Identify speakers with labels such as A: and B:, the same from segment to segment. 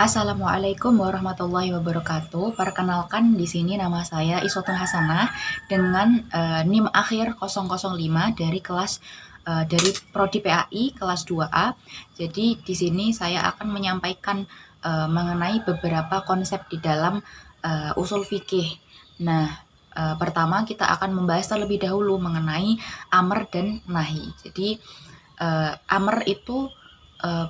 A: Assalamualaikum warahmatullahi wabarakatuh. Perkenalkan di sini nama saya Iswatun Hasanah dengan NIM akhir 005 dari dari Prodi PAI kelas 2A. Jadi di sini saya akan menyampaikan mengenai beberapa konsep di dalam usul fikih. Nah, pertama kita akan membahas terlebih dahulu mengenai amr dan nahi. Jadi amr itu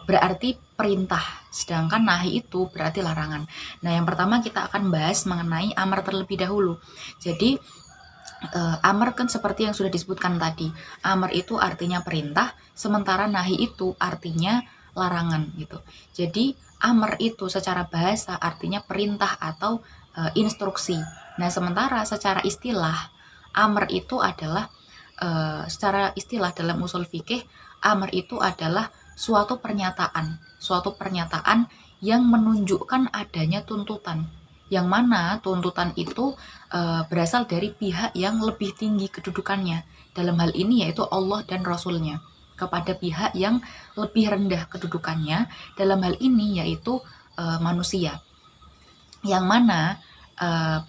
A: berarti perintah, sedangkan nahi itu berarti larangan. Nah, yang pertama kita akan bahas mengenai amar terlebih dahulu. Jadi, amar kan seperti yang sudah disebutkan tadi. Amar itu artinya perintah, sementara nahi itu artinya larangan gitu. Jadi, amar itu secara bahasa artinya perintah atau instruksi. Nah, sementara secara istilah, amar itu adalah secara istilah dalam usul fikih, amar itu adalah suatu pernyataan yang menunjukkan adanya tuntutan, yang mana tuntutan itu berasal dari pihak yang lebih tinggi kedudukannya, dalam hal ini yaitu Allah dan Rasulnya, kepada pihak yang lebih rendah kedudukannya, dalam hal ini yaitu manusia, yang mana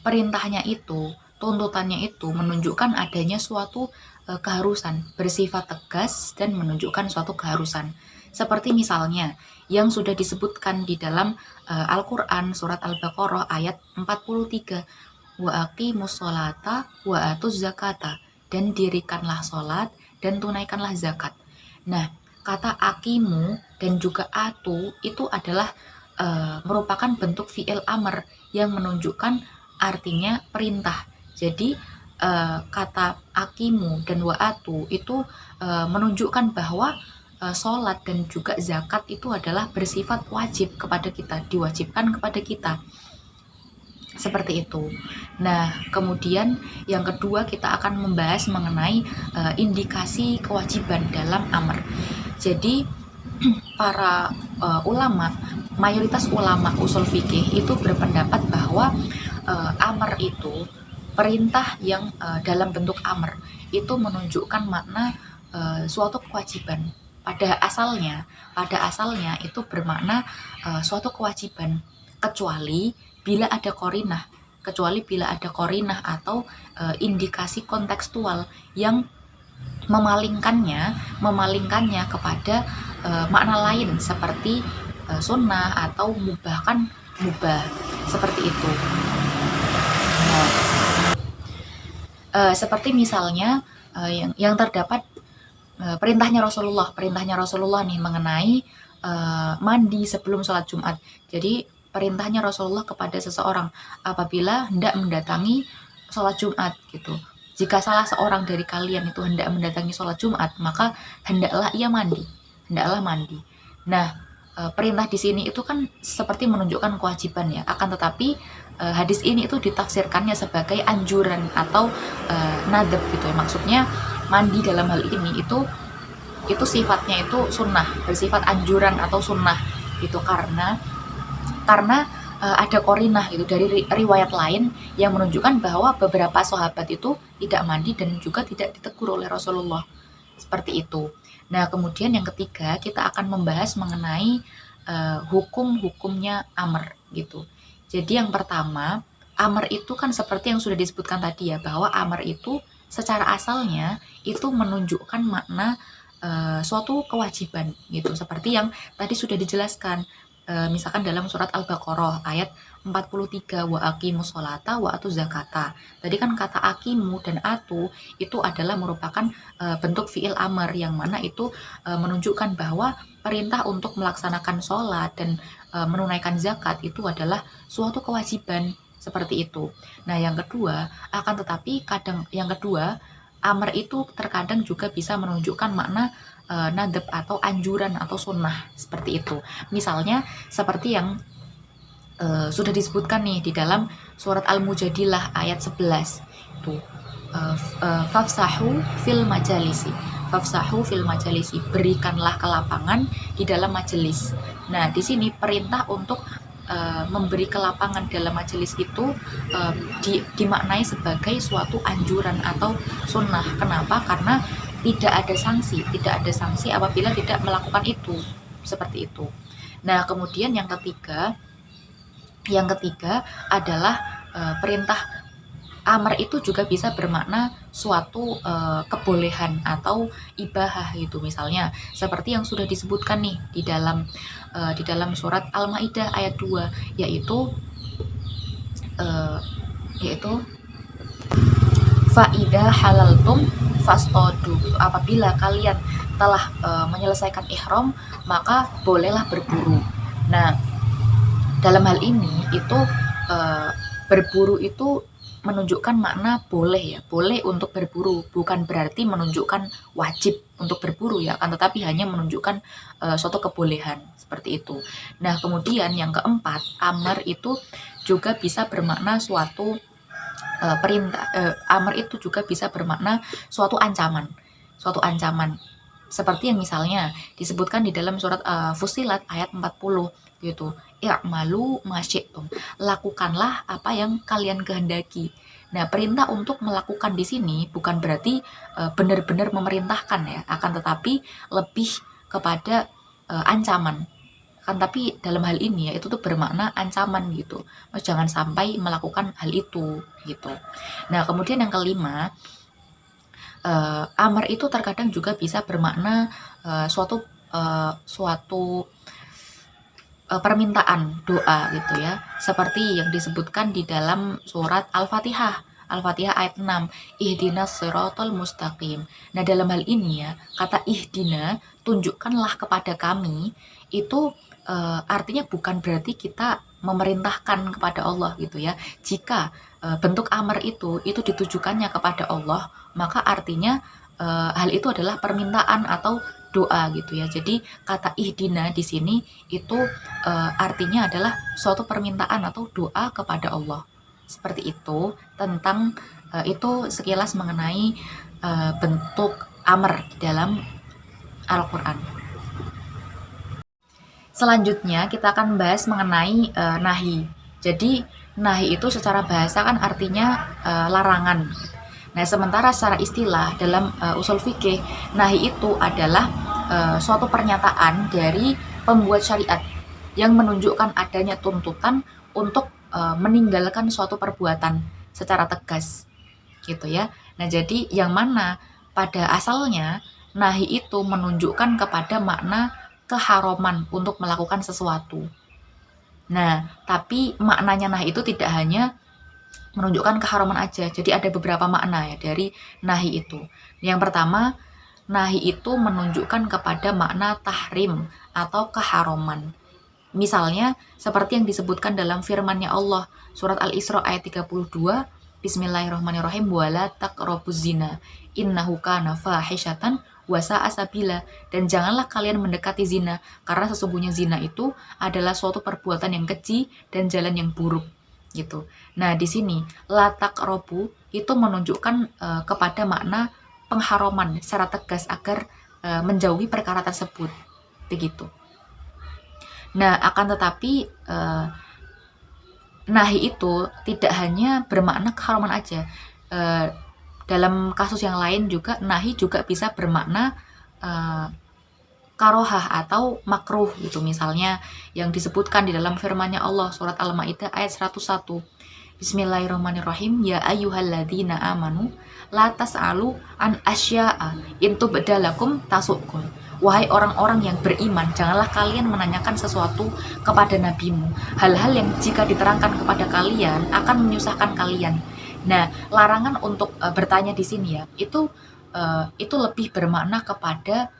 A: perintahnya itu, tuntutannya itu menunjukkan adanya suatu keharusan, bersifat tegas dan menunjukkan suatu keharusan. Seperti misalnya yang sudah disebutkan di dalam Al-Qur'an surat Al-Baqarah ayat 43, wa aqimus sholata wa atuz zakata, dan dirikanlah sholat dan tunaikanlah zakat. Nah, kata akimu dan juga atu itu adalah merupakan bentuk fi'il amr yang menunjukkan artinya perintah. Jadi kata akimu dan wa'atu itu menunjukkan bahwa sholat dan juga zakat itu adalah bersifat wajib kepada kita, diwajibkan kepada kita. Seperti itu. Nah, kemudian yang kedua kita akan membahas mengenai indikasi kewajiban dalam amr. Jadi para ulama, mayoritas ulama usul fikih itu berpendapat bahwa amr itu, perintah yang dalam bentuk amr itu menunjukkan makna suatu kewajiban. Pada asalnya itu bermakna suatu kewajiban, kecuali bila ada korinah atau indikasi kontekstual yang memalingkannya kepada makna lain seperti sunnah atau mubah, seperti itu. Nah, seperti misalnya yang terdapat perintahnya Rasulullah nih mengenai mandi sebelum sholat Jumat. Jadi perintahnya Rasulullah kepada seseorang apabila hendak mendatangi sholat Jumat gitu. Jika salah seorang dari kalian itu hendak mendatangi sholat Jumat, maka hendaklah mandi. Nah, perintah di sini itu kan seperti menunjukkan kewajiban ya. Akan tetapi hadis ini itu ditafsirkannya sebagai anjuran atau nadab gitu ya. Maksudnya mandi dalam hal ini itu sifatnya itu sunnah, bersifat anjuran atau sunnah gitu, karena ada korinah gitu dari riwayat lain yang menunjukkan bahwa beberapa sahabat itu tidak mandi dan juga tidak ditegur oleh Rasulullah, seperti itu. Nah, kemudian yang ketiga kita akan membahas mengenai hukum-hukumnya amr gitu. Jadi yang pertama, amr itu kan seperti yang sudah disebutkan tadi ya, bahwa amr itu secara asalnya itu menunjukkan makna suatu kewajiban gitu, seperti yang tadi sudah dijelaskan misalkan dalam surat Al-Baqarah ayat 43, wa aqimus sholata wa atuz zakata. Tadi kan kata aqimu dan atu itu adalah merupakan bentuk fi'il amr yang mana itu menunjukkan bahwa perintah untuk melaksanakan sholat dan menunaikan zakat itu adalah suatu kewajiban, seperti itu. Nah, yang kedua, amr itu terkadang juga bisa menunjukkan makna nadab atau anjuran atau sunnah, seperti itu. Misalnya seperti yang sudah disebutkan nih di dalam surat Al-Mujadilah ayat 11 itu fafsahu fil majalisi, berikanlah kelapangan di dalam majelis. Nah, di sini perintah untuk memberi kelapangan dalam majelis itu dimaknai sebagai suatu anjuran atau sunnah. Kenapa? Karena tidak ada sanksi apabila tidak melakukan itu, seperti itu. Nah, kemudian yang ketiga, Yang ketiga adalah perintah amar itu juga bisa bermakna suatu kebolehan atau ibahah gitu, misalnya seperti yang sudah disebutkan nih di dalam surat Al-Maidah ayat 2, yaitu uh, yaitu faida halaltum fastodu, apabila kalian telah menyelesaikan ihram maka bolehlah berburu. Nah, dalam hal ini itu berburu itu menunjukkan makna boleh ya, boleh untuk berburu, bukan berarti menunjukkan wajib untuk berburu ya, akan tetapi hanya menunjukkan suatu kebolehan seperti itu. Nah, kemudian yang keempat, amar itu juga bisa bermakna suatu perintah. Amar itu juga bisa bermakna suatu ancaman, suatu ancaman. Seperti yang misalnya disebutkan di dalam surat Fussilat ayat 40 gitu. I'malu masyi'tum. Lakukanlah apa yang kalian kehendaki. Nah, perintah untuk melakukan di sini bukan berarti benar-benar memerintahkan ya, akan tetapi lebih kepada ancaman. Kan tapi dalam hal ini ya itu tuh bermakna ancaman gitu. Mas jangan sampai melakukan hal itu gitu. Nah, kemudian yang kelima, amar itu terkadang juga bisa bermakna suatu permintaan doa gitu ya, seperti yang disebutkan di dalam surat Al-Fatihah ayat 6, ihdinas siratal mustaqim. Nah, dalam hal ini ya, kata ihdina, tunjukkanlah kepada kami, itu artinya bukan berarti kita memerintahkan kepada Allah gitu ya. Jika bentuk amar itu ditujukannya kepada Allah, maka artinya hal itu adalah permintaan atau doa gitu ya. Jadi kata ihdina di sini itu artinya adalah suatu permintaan atau doa kepada Allah. Seperti itu tentang itu sekilas mengenai bentuk amar dalam Al-Qur'an. Selanjutnya kita akan bahas mengenai nahi. Jadi nahi itu secara bahasa kan artinya larangan. Nah, sementara secara istilah dalam usul fikih, nahi itu adalah suatu pernyataan dari pembuat syariat yang menunjukkan adanya tuntutan untuk meninggalkan suatu perbuatan secara tegas, gitu ya. Nah, jadi yang mana pada asalnya nahi itu menunjukkan kepada makna keharuman untuk melakukan sesuatu. Nah, tapi maknanya nahi itu tidak hanya menunjukkan keharuman aja. Jadi ada beberapa makna ya dari nahi itu. Yang pertama, nahi itu menunjukkan kepada makna tahrim atau keharuman. Misalnya seperti yang disebutkan dalam firman-Nya Allah, surat Al-Isra ayat 32, Bismillahirrahmanirrahim, wala taqrabuz zina innahu kana fahisyatan wa sa'a sabila, dan janganlah kalian mendekati zina karena sesungguhnya zina itu adalah suatu perbuatan yang keji dan jalan yang buruk gitu. Nah, di sini la taqrabu itu menunjukkan kepada makna pengharuman secara tegas agar menjauhi perkara tersebut begitu. Nah, akan tetapi nahi itu tidak hanya bermakna keharuman aja. Dalam kasus yang lain juga nahi juga bisa bermakna karohah atau makruh gitu. Misalnya yang disebutkan di dalam firman-Nya Allah surat Al-Maidah ayat 101. Bismillahirrahmanirrahim, ya ayyuhalladzina amanu la tas'alu an asya'a in tubdalakum tasukum. Wahai orang-orang yang beriman, janganlah kalian menanyakan sesuatu kepada nabimu, hal-hal yang jika diterangkan kepada kalian akan menyusahkan kalian. Nah, larangan untuk bertanya di sini ya, itu lebih bermakna kepada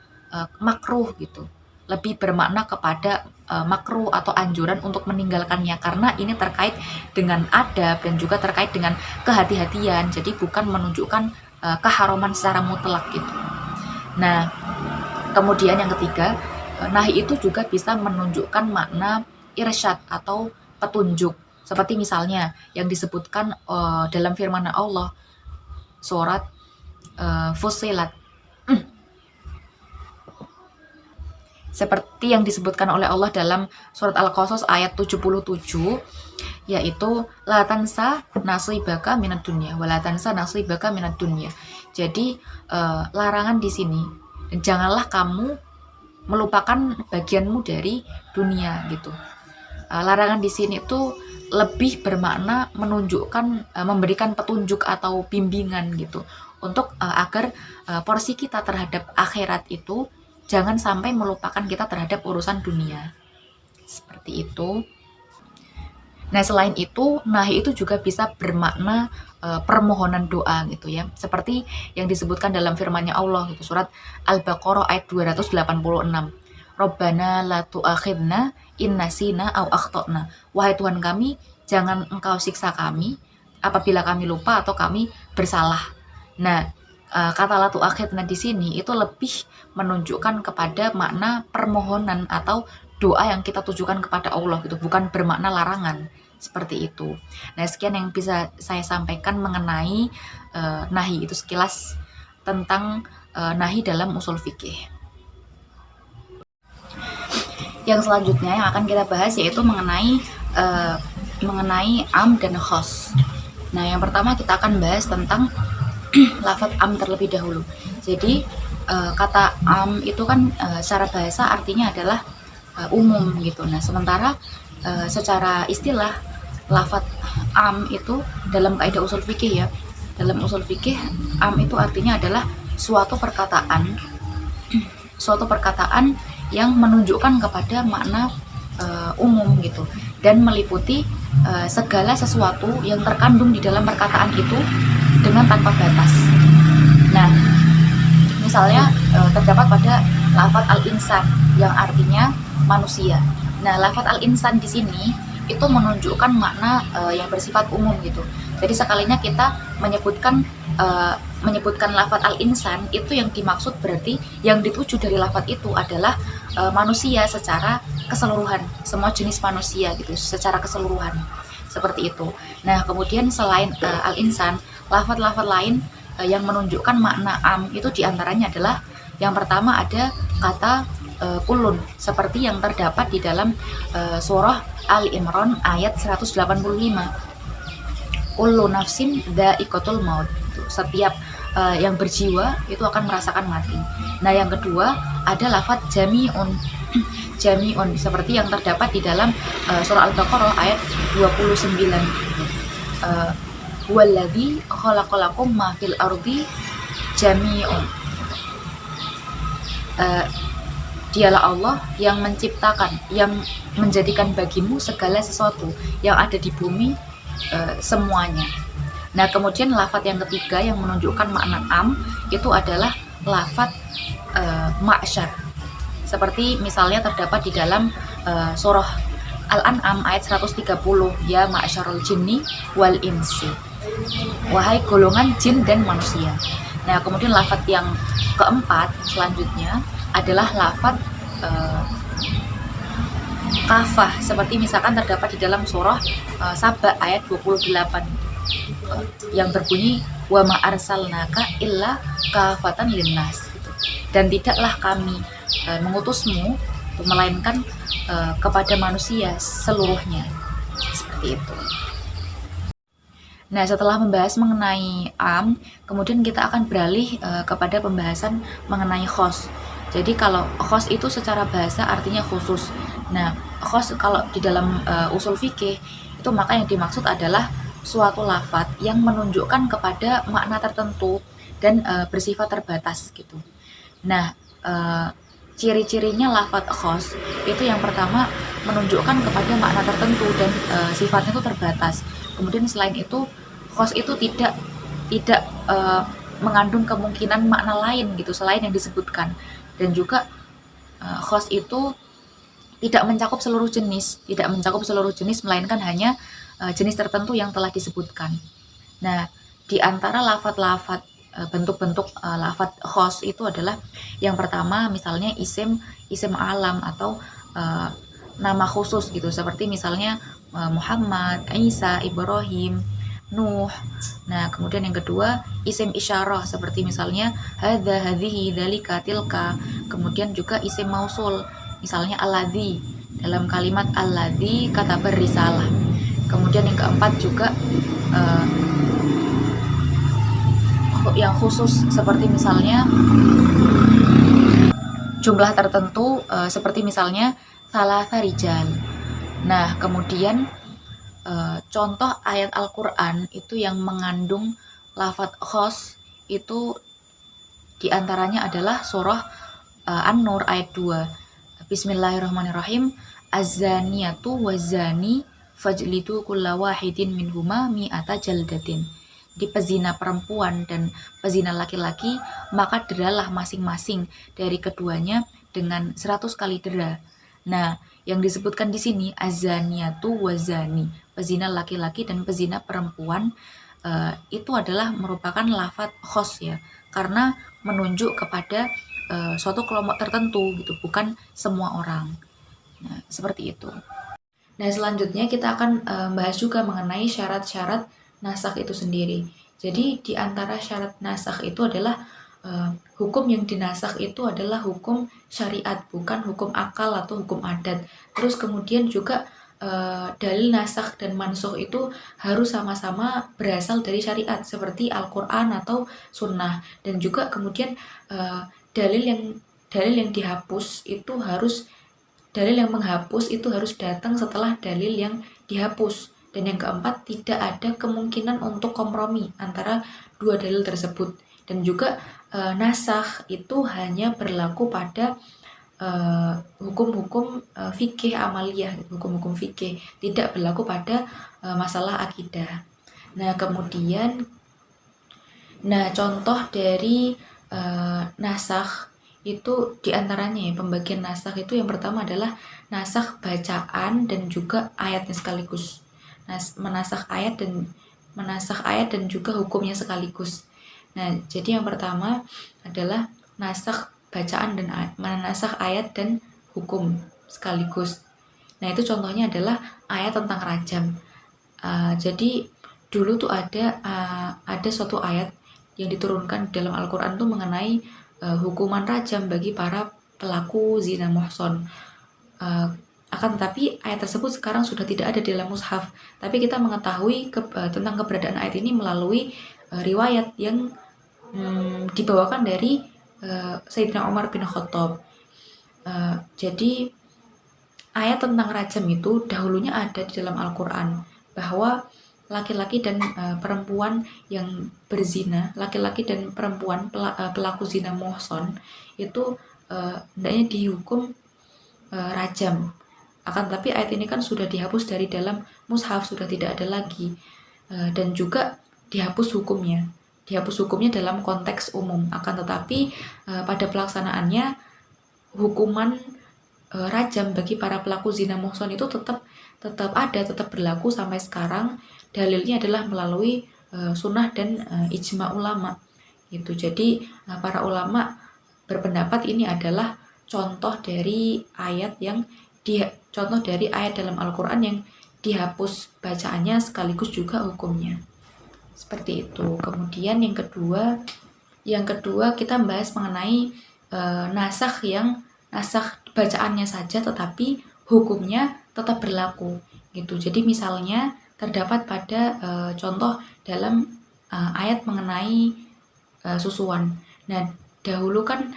A: makruh gitu. Lebih bermakna kepada makruh atau anjuran untuk meninggalkannya, karena ini terkait dengan adab dan juga terkait dengan kehati-hatian. Jadi bukan menunjukkan keharuman secara mutlak gitu. Nah, kemudian yang ketiga, nahi itu juga bisa menunjukkan makna irsyad atau petunjuk. Seperti misalnya yang disebutkan dalam firman Allah surat Fussilat. Seperti yang disebutkan oleh Allah dalam surat Al-Qasas ayat 77, yaitu la tansa nasibaka minad dunya wa la tansa nasibaka minad dunya. Jadi larangan di sini, janganlah kamu melupakan bagianmu dari dunia gitu. Larangan di sini tuh lebih bermakna menunjukkan, memberikan petunjuk atau bimbingan gitu untuk agar porsi kita terhadap akhirat itu jangan sampai melupakan kita terhadap urusan dunia. Seperti itu. Nah, selain itu, nahi itu juga bisa bermakna permohonan doa gitu ya. Seperti yang disebutkan dalam firman-Nya Allah gitu, surat Al-Baqarah ayat 286. Rabbana la tu'akhidna in nasina aw akhtana. Wahai Tuhan kami, jangan Engkau siksa kami apabila kami lupa atau kami bersalah. Nah, kata la tu'akhidna di sini itu lebih menunjukkan kepada makna permohonan atau doa yang kita tujukan kepada Allah gitu, bukan bermakna larangan. Seperti itu. Nah, sekian yang bisa saya sampaikan mengenai nahi, itu sekilas tentang nahi dalam usul fikih. Yang selanjutnya yang akan kita bahas yaitu mengenai am dan khos. Nah, yang pertama kita akan bahas tentang lafadz am terlebih dahulu. Jadi kata am itu kan secara bahasa artinya adalah umum gitu. Nah, sementara secara istilah lafadz am itu dalam kaidah usul fikih ya. Dalam usul fikih, am itu artinya adalah suatu perkataan yang menunjukkan kepada makna umum gitu, dan meliputi segala sesuatu yang terkandung di dalam perkataan itu dengan tanpa batas. Nah, misalnya terdapat pada lafadz al-insan yang artinya manusia. Nah, lafadz al-insan di sini itu menunjukkan makna yang bersifat umum gitu. Jadi sekalinya kita menyebutkan lafadz al-insan, itu yang dimaksud berarti yang dituju dari lafadz itu adalah manusia secara keseluruhan, semua jenis manusia gitu secara keseluruhan. Seperti itu. Nah, kemudian selain al-insan, lafadz-lafadz lain yang menunjukkan makna am itu diantaranya adalah yang pertama ada kata kulun, seperti yang terdapat di dalam surah Ali Imran ayat 185. Kullu nafsin dha'iqatul maut. Setiap yang berjiwa itu akan merasakan mati. Nah, yang kedua ada lafadz jami'un. Jami'un seperti yang terdapat di dalam surah Al-Baqarah ayat 29. Huwallazi khalaqalakum ma fil ardi jami'un. Dialah Allah yang menciptakan, yang menjadikan bagimu segala sesuatu yang ada di bumi semuanya. Nah, kemudian lafadz yang ketiga yang menunjukkan makna am itu adalah lafadz ma'syar. Seperti misalnya terdapat di dalam surah Al-An'am ayat 130, ya ma'syarul jinni wal insi. Wahai golongan jin dan manusia. Nah, kemudian lafadz yang keempat selanjutnya adalah lafadz kafah, seperti misalkan terdapat di dalam surah Saba ayat 28 yang berbunyi wa ma arsalnaka illa kafatan linnas gitu. Dan tidaklah kami mengutusmu melainkan kepada manusia seluruhnya. Seperti itu. Nah, setelah membahas mengenai am, kemudian kita akan beralih kepada pembahasan mengenai khos. Jadi kalau khos itu secara bahasa artinya khusus. Nah, khos kalau di dalam usul fikih itu maka yang dimaksud adalah suatu lafadz yang menunjukkan kepada makna tertentu dan bersifat terbatas gitu. Nah, ciri-cirinya lafadz khos itu yang pertama menunjukkan kepada makna tertentu dan sifatnya itu terbatas. Kemudian selain itu khos itu tidak mengandung kemungkinan makna lain gitu selain yang disebutkan. Dan juga khos itu tidak mencakup seluruh jenis, melainkan hanya jenis tertentu yang telah disebutkan. Nah, di antara lafadz-lafadz bentuk-bentuk lafadz khos itu adalah yang pertama misalnya isim alam atau nama khusus gitu, seperti misalnya Muhammad, Isa, Ibrahim, Nuh. Nah, kemudian yang kedua isim isyarah, seperti misalnya hadza, hadhihi, dzalika, tilka. Kemudian juga isim mausul, misalnya alladzi, dalam kalimat alladzi katabar risalah. Kemudian yang keempat juga yang khusus, seperti misalnya jumlah tertentu, seperti misalnya salasa rijal. Nah, kemudian contoh ayat Al-Qur'an itu yang mengandung lafadz khos itu diantaranya adalah surah An-Nur ayat 2. Bismillahirrahmanirrahim. Az-zaniyatu waz-zani fajlidu kulla wahidin minhuma mi'ata jaldatin. Di pezina perempuan dan pezina laki-laki, maka deralah masing-masing dari keduanya dengan 100 kali dera. Nah, yang disebutkan di sini az-zaniyatu waz-zani, pezina laki-laki dan pezina perempuan, itu adalah merupakan lafadz khos ya, karena menunjuk kepada suatu kelompok tertentu gitu, bukan semua orang. Nah, seperti itu. Nah, selanjutnya kita akan bahas juga mengenai syarat-syarat nasakh itu sendiri. Jadi di antara syarat nasakh itu adalah hukum yang dinasakh itu adalah hukum syariat, bukan hukum akal atau hukum adat. Terus kemudian juga dalil nasakh dan mansukh itu harus sama-sama berasal dari syariat seperti Al-Qur'an atau sunnah, dan juga kemudian dalil yang dihapus itu harus dalil yang menghapus itu harus datang setelah dalil yang dihapus. Dan yang keempat, tidak ada kemungkinan untuk kompromi antara dua dalil tersebut. Dan juga nasakh itu hanya berlaku pada hukum-hukum fikih amaliyah, hukum-hukum fikih, tidak berlaku pada masalah akidah. Nah, kemudian contoh dari nasakh itu diantaranya ya, pembagian nasakh itu yang pertama adalah nasakh bacaan dan juga ayatnya sekaligus. Menasakh ayat dan juga hukumnya sekaligus. Nah, jadi yang pertama adalah nasakh bacaan dan menasakh ayat dan hukum sekaligus. Nah, itu contohnya adalah ayat tentang rajam. Jadi dulu tuh ada suatu ayat yang diturunkan dalam Al-Qur'an tuh mengenai hukuman rajam bagi para pelaku zina muhson. Akan tetapi ayat tersebut sekarang sudah tidak ada di dalam mushaf. Tapi kita mengetahui tentang keberadaan ayat ini melalui riwayat yang dibawakan dari Sayyidina Umar bin Khattab. Jadi ayat tentang rajam itu dahulunya ada di dalam Al-Qur'an, bahwa laki-laki dan perempuan yang berzina, laki-laki dan perempuan pelaku zina muhson itu hendaknya dihukum rajam. Akan tetapi ayat ini kan sudah dihapus dari dalam mushaf, sudah tidak ada lagi, dan juga dihapus hukumnya dalam konteks umum. Akan tetapi pada pelaksanaannya hukuman rajam bagi para pelaku zina muhson itu tetap berlaku sampai sekarang. Dalilnya adalah melalui sunnah dan ijma ulama gitu. Jadi para ulama berpendapat ini adalah contoh dari ayat dalam Al-Qur'an yang dihapus bacaannya sekaligus juga hukumnya. Seperti itu. Kemudian yang kedua kita bahas mengenai nasakh yang nasakh bacaannya saja tetapi hukumnya tetap berlaku gitu. Jadi misalnya terdapat pada contoh dalam ayat mengenai susuan. Nah, dahulu kan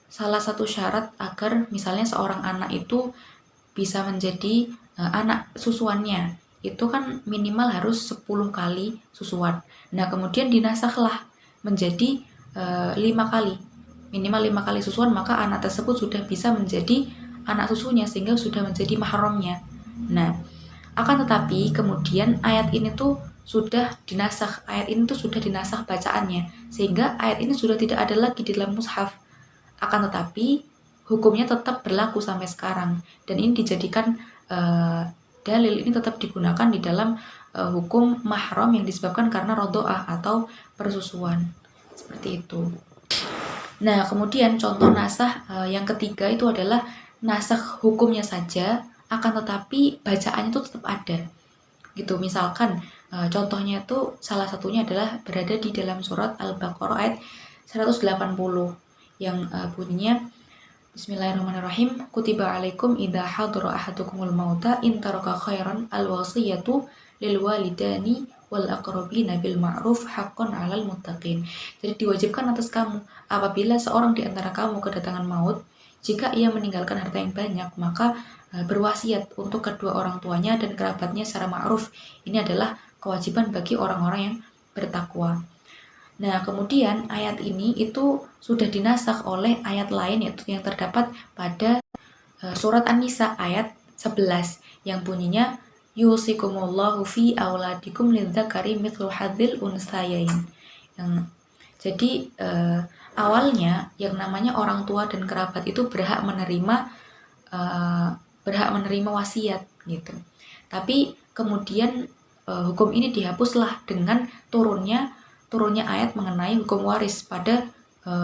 A: salah satu syarat agar misalnya seorang anak itu bisa menjadi anak susuannya itu kan minimal harus 10 kali susuan. Nah, kemudian dinasakhlah menjadi 5 kali. Minimal 5 kali susuan, maka anak tersebut sudah bisa menjadi anak susunya sehingga sudah menjadi mahramnya. Nah, akan tetapi kemudian ayat ini tuh sudah dinasakh. Ayat ini tuh sudah dinasakh bacaannya sehingga ayat ini sudah tidak ada lagi di dalam mushaf. Akan tetapi hukumnya tetap berlaku sampai sekarang, dan ini dijadikan dalil ini tetap digunakan di dalam hukum mahram yang disebabkan karena rodoah atau persusuan. Seperti itu. Nah, kemudian contoh nasakh yang ketiga itu adalah nasakh hukumnya saja, akan tetapi bacaannya itu tetap ada. Gitu. Misalkan contohnya itu salah satunya adalah berada di dalam surat Al-Baqarah ayat 180 yang bunyinya Bismillahirrahmanirrahim. Kutiba alaikum idza hadara ahadukumul mauta in taraka khairan alwasiyatu lil walidani wal aqrabina bil ma'ruf haqqan 'alal muttaqin. Jadi diwajibkan atas kamu apabila seorang di antara kamu kedatangan maut, jika ia meninggalkan harta yang banyak, maka berwasiat untuk kedua orang tuanya dan kerabatnya secara ma'ruf. Ini adalah kewajiban bagi orang-orang yang bertakwa. Nah, kemudian ayat ini itu sudah dinasakh oleh ayat lain yaitu yang terdapat pada surat An-Nisa ayat 11 yang bunyinya yusikumullahu fi auladikum lidzakari mithlu hadzil unsayain. Jadi awalnya yang namanya orang tua dan kerabat itu berhak menerima wasiat gitu. Tapi kemudian hukum ini dihapuslah dengan turunnya ayat mengenai hukum waris pada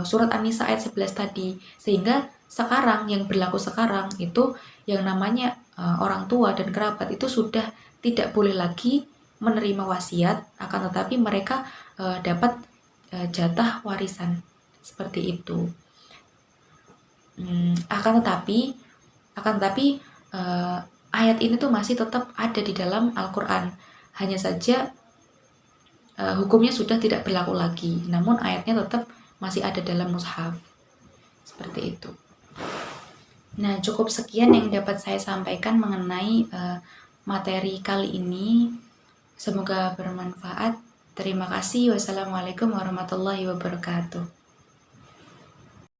A: surat An-Nisa ayat 11 tadi, sehingga sekarang yang berlaku sekarang itu yang namanya orang tua dan kerabat itu sudah tidak boleh lagi menerima wasiat, akan tetapi mereka dapat jatah warisan seperti itu. Akan tetapi ayat ini tuh masih tetap ada di dalam Al-Quran, hanya saja hukumnya sudah tidak berlaku lagi, namun ayatnya tetap masih ada dalam mushaf seperti itu. Nah, cukup sekian yang dapat saya sampaikan mengenai materi kali ini. Semoga bermanfaat. Terima kasih. Wassalamualaikum warahmatullahi wabarakatuh.